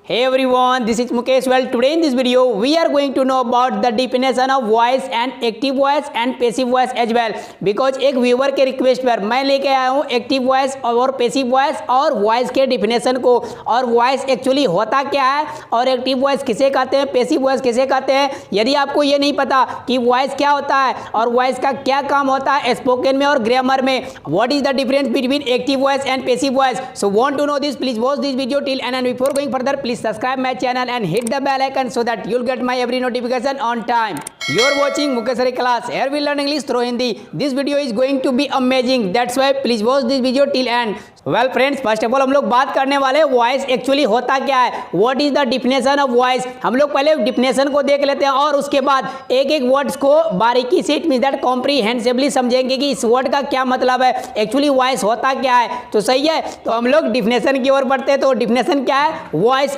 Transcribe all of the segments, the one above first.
Hey everyone, this is Mukesh. Well, today in this video, we are going to know about the definition of voice and active voice and passive voice as well. Because एक viewer के request पर मैं लेके आया हूँ active voice और passive voice और voice के डिफिनेशन को, और वॉइस एक्चुअली होता क्या है और एक्टिव वॉइस किसे कहते हैं, पैसिव वॉइस किसे कहते हैं। यदि आपको ये नहीं पता कि वॉइस क्या होता है और वॉइस का क्या काम होता है स्पोकन में और ग्रामर में, what is the difference between active voice and passive voice, so want to know this, please watch this video till end, and before going further, please subscribe my channel and hit the bell icon so that you'll get my every notification on time. You're watching Mukesh Sir class. Here we learn English through Hindi. This video is going to be amazing. That's why please watch this video till end. Well friends, first of all हम लोग बात करने वाले हैं voice actually होता क्या है, what is the definition of voice. हम लोग पहले डिफिनेशन को देख लेते हैं और उसके बाद एक एक वर्ड्स को बारीकी से इट मींस दैट कॉम्प्रीहेंसिवली समझेंगे कि इस वर्ड का क्या मतलब है, एक्चुअली वॉइस होता क्या है। तो सही है, तो हम लोग डिफिनेशन की ओर बढ़ते हैं। तो डिफिनेशन क्या है, voice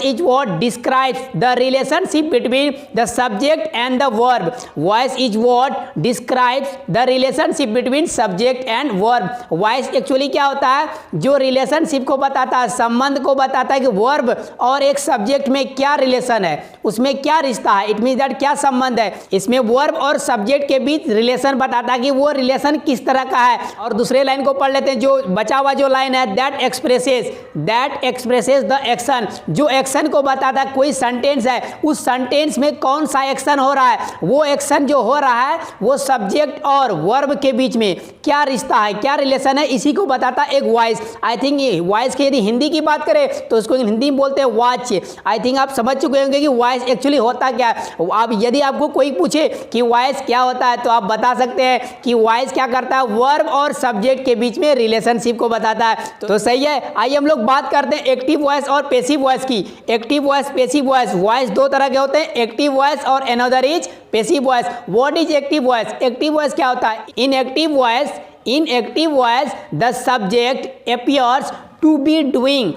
is what describes the relationship between the subject and the verb. Voice is what describes the relationship between subject and verb. Voice actually क्या होता है, जो रिलेशनशिप को बताता है, संबंध को बताता है कि वर्ब और एक सब्जेक्ट में क्या रिलेशन है, उसमें क्या रिश्ता है, इट मींस दैट क्या संबंध है। इसमें वर्ब और सब्जेक्ट के बीच रिलेशन बताता है कि वो रिलेशन किस तरह का है। और दूसरे लाइन को पढ़ लेते हैं, जो बचा हुआ जो लाइन है, दैट एक्सप्रेसेस द एक्शन। जो एक्शन को बताता है, कोई सेंटेंस है, उस सेंटेंस में कौन सा एक्शन हो रहा है, वो एक्शन जो हो रहा है वो सब्जेक्ट और वर्ब के बीच में क्या रिश्ता है, क्या रिलेशन है, इसी को बताता है एक वॉइस। आई थिंक ये वॉइस की यदि हिंदी की बात करें तो उसको हिंदी में बोलते हैं वाच्य। आई थिंक आप समझ चुके होंगे कि वॉइस एक्चुअली होता क्या है। आप यदि आपको कोई पूछे कि वॉइस क्या होता है तो आप बता सकते हैं कि वॉइस क्या करता है, वर्ब और सब्जेक्ट के बीच में रिलेशनशिप को बताता है। तो सही है, आइए हम लोग बात करते हैं एक्टिव वॉइस और पैसिव वॉइस की। Active voice, passive voice, voice दो तरह के होते हैं, एक्टिव वॉइस और another is passive voice. What is active voice? Active voice क्या होता है? इन active voice the subject appears to be doing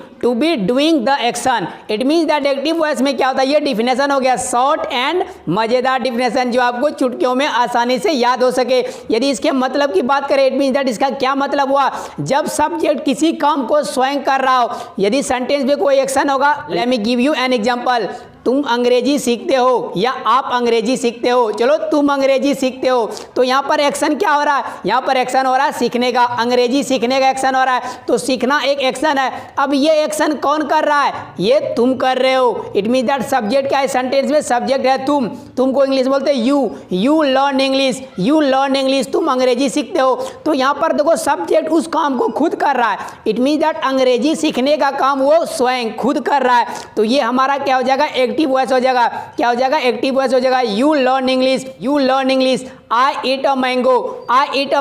the action. It means that active voice में क्या होता है, ये डिफिनेशन हो गया शॉर्ट एंड मजेदार डिफिनेशन जो आपको चुटकियों में आसानी से याद हो सके। यदि इसके मतलब की बात करें, इट मींस दैट इसका क्या मतलब हुआ, जब सब्जेक्ट किसी काम को स्वयं कर रहा हो, यदि सेंटेंस में कोई एक्शन होगा, let me give you an example, तुम अंग्रेजी सीखते हो या आप अंग्रेजी सीखते हो, चलो तुम अंग्रेजी सीखते हो, तो यहाँ पर एक्शन क्या हो रहा है, यहाँ पर एक्शन हो रहा है सीखने का, अंग्रेजी सीखने का एक्शन हो रहा है, तो सीखना एक एक्शन है। अब ये एक्शन कौन कर रहा है, ये तुम कर रहे हो। इट मींस दैट सब्जेक्ट क्या है, सेंटेंस में सब्जेक्ट है तुम को इंग्लिश बोलते हैं यू लर्न इंग्लिश, तुम अंग्रेजी सीखते हो। तो यहाँ पर देखो सब्जेक्ट उस काम को खुद कर रहा है, इट मींस दैट अंग्रेजी सीखने का काम वो स्वयं खुद कर रहा है। तो ये हमारा क्या हो जाएगा, एक्टिव वॉइस हो जाएगा। क्या हो जाएगा, एक्टिव वॉइस हो जाएगा। You learn English, I eat a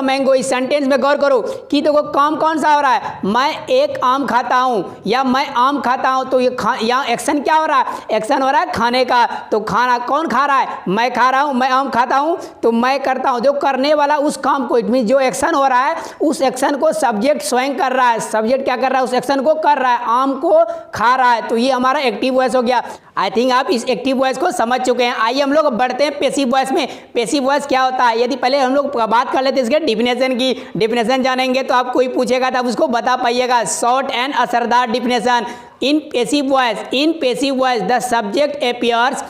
mango. इस सेंटेंस में गौर करो कि देखो काम कौन सा हो रहा है, मैं एक आम खाता हूं या मैं आम खाता हूं, तो ये यहाँ एक्शन क्या हो रहा है, एक्शन हो रहा है खाने का। तो खाना कौन खा रहा है, मैं खा रहा हूं, मैं आम खाता हूं, तो मैं करता हूं, जो करने वाला उस काम को, इट मीन जो एक्शन हो रहा है उस एक्शन को सब्जेक्ट स्वयं कर रहा है। सब्जेक्ट क्या कर रहा है, उस एक्शन को कर रहा है, आम को खा रहा है। तो ये हमारा एक्टिव वॉइस हो गया। आई थिंक आप इस एक्टिव वॉइस को समझ चुके हैं। आइए हम लोग बढ़ते हैं पैसिव वॉइस में। पैसिव वॉइस क्या होता है, यदि पहले हम लोग बात कर लेते हैं इसके डिफिनेशन की। डिफिनेशन जानेंगे तो आप कोई पूछेगा तब उसको बता पाइएगा। शॉर्ट एंड असरदार definition. In passive voice the subject appears.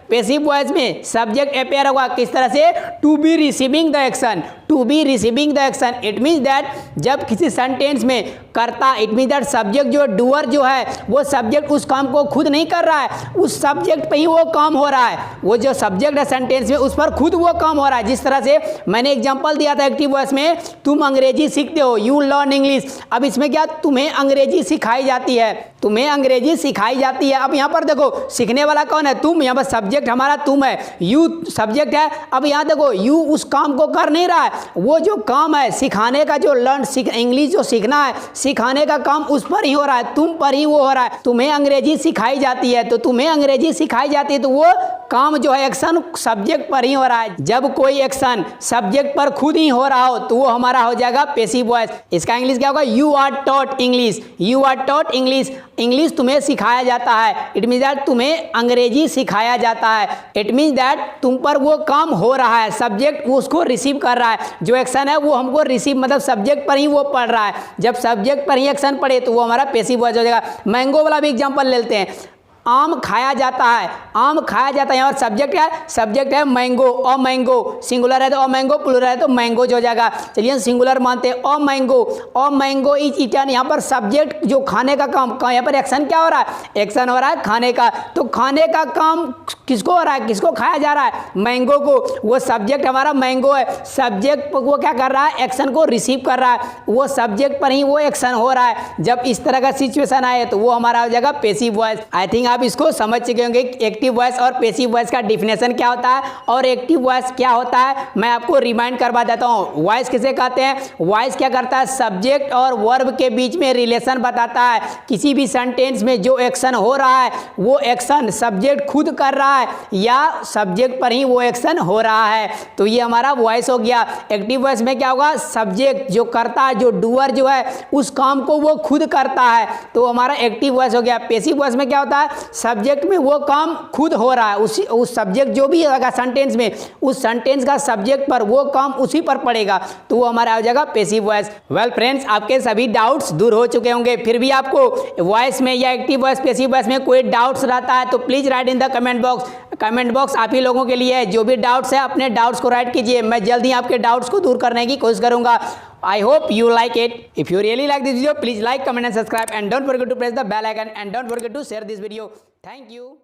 Passive voice में सब्जेक्ट अपेयर होगा किस तरह से, to be receiving the action. It means that जब किसी सेंटेंस में करता, इट मीन्स दैट सब्जेक्ट जो डूअर जो है वो सब्जेक्ट उस काम को खुद नहीं कर रहा है, उस सब्जेक्ट पे ही वो काम हो रहा है। वो जो सब्जेक्ट है सेंटेंस में उस पर खुद वो काम हो रहा है। जिस तरह से मैंने एग्जांपल दिया था एक्टिव वॉइस में, तुम अंग्रेजी सीखते हो, यू लर्न इंग्लिश। अब इसमें क्या, तुम्हें अंग्रेजी सिखाई जाती है। अब यहाँ पर देखो सीखने वाला कौन है, तुम। यहाँ पर सब्जेक्ट हमारा तुम है, यू सब्जेक्ट है। अब यहाँ देखो यू उस काम को कर नहीं रहा है, वो जो काम है सिखाने का, जो इंग्लिश जो सीखना है, सिखाने का काम उस पर ही हो रहा है, तुम पर ही वो हो रहा है। तुम्हें अंग्रेजी सिखाई जाती है, तो वो काम जो है एक्शन सब्जेक्ट पर ही हो रहा है। जब कोई एक्शन सब्जेक्ट पर खुद ही हो रहा हो तो वो हमारा हो जाएगा पैसिव वॉइस। इसका इंग्लिश क्या होगा? You are taught English, you are taught English. English तुम्हें सिखाया जाता है, इट मीन्स दैट तुम्हें अंग्रेजी सिखाया जाता है। इट मीन्स दैट तुम पर वो काम हो रहा है, सब्जेक्ट उसको रिसीव कर रहा है। जो एक्शन है वो हमको रिसीव मतलब सब्जेक्ट पर ही वो पढ़ रहा है। जब सब्जेक्ट पर ही एक्शन पढ़े तो वो हमारा पैसिव वॉइस हो जाएगा। मैंगो वाला भी एग्जांपल लेते हैं। आम खाया जाता है, आम खाया जाता है, यहाँ पर सब्जेक्ट है, सब्जेक्ट है मैंगो। अ मैंगो सिंगुलर है तो अ मैंगो, प्लूरल है तो मैंगोज हो जाएगा। चलिए सिंगुलर मानते हैं। A mango, a mango is eaten. यहाँ पर सब्जेक्ट जो खाने का काम, यहाँ पर एक्शन क्या हो रहा है? एक्शन हो रहा है खाने का। तो खाने का काम किसको हो रहा है? किसको खाया जा रहा है? मैंगो को। वो सब्जेक्ट हमारा मैंगो है, सब्जेक्ट वो क्या कर रहा है? एक्शन को रिसीव कर रहा है। वो सब्जेक्ट पर ही वो एक्शन हो रहा है। जब इस तरह का सिचुएशन आए तो वो हमारा हो जाएगा पैसिव वॉइस। आई थिंक आप इसको समझ चुके होंगे एक्टिव वॉइस और पैसिव वॉइस का डिफिनेशन क्या होता है और एक्टिव वॉइस क्या होता है। मैं आपको रिमाइंड करवा देता हूं। वॉइस किसे कहते हैं? वॉइस क्या करता है? सब्जेक्ट और वर्ब के बीच में रिलेशन बताता है। किसी भी सेंटेंस में जो एक्शन हो रहा है वो एक्शन सब्जेक्ट खुद कर रहा है या सब्जेक्ट पर ही वो एक्शन हो रहा है। तो ये हमारा वॉइस हो गया। एक्टिव वॉइस में क्या होगा? सब्जेक्ट जो करता है, जो डूअर जो है उस काम को वो खुद करता है, तो हमारा एक्टिव वॉइस हो गया। पैसिव वॉइस में क्या होता है? सब्जेक्ट में वो काम खुद हो रहा है, उस सब्जेक्ट जो भी होगा सेंटेंस में, उस सेंटेंस का सब्जेक्ट पर वो काम उसी पर पड़ेगा, तो वो हमारा हो जाएगा पैसिव वॉइस। वेल फ्रेंड्स, आपके सभी डाउट्स दूर हो चुके होंगे। फिर भी आपको वॉइस में या एक्टिव वॉइस पैसिव वॉइस में कोई डाउट्स रहता है तो please right in the comment box. Comment box आप ही लोगों के लिए है। जो भी डाउट्स है अपने डाउट्स को राइट कीजिए, मैं जल्दी आपके डाउट्स को दूर करने की कोशिश करूंगा। I hope you like it. If you really like this video, please like, comment and subscribe, and don't forget to press the bell icon, and don't forget to share this video. Thank you.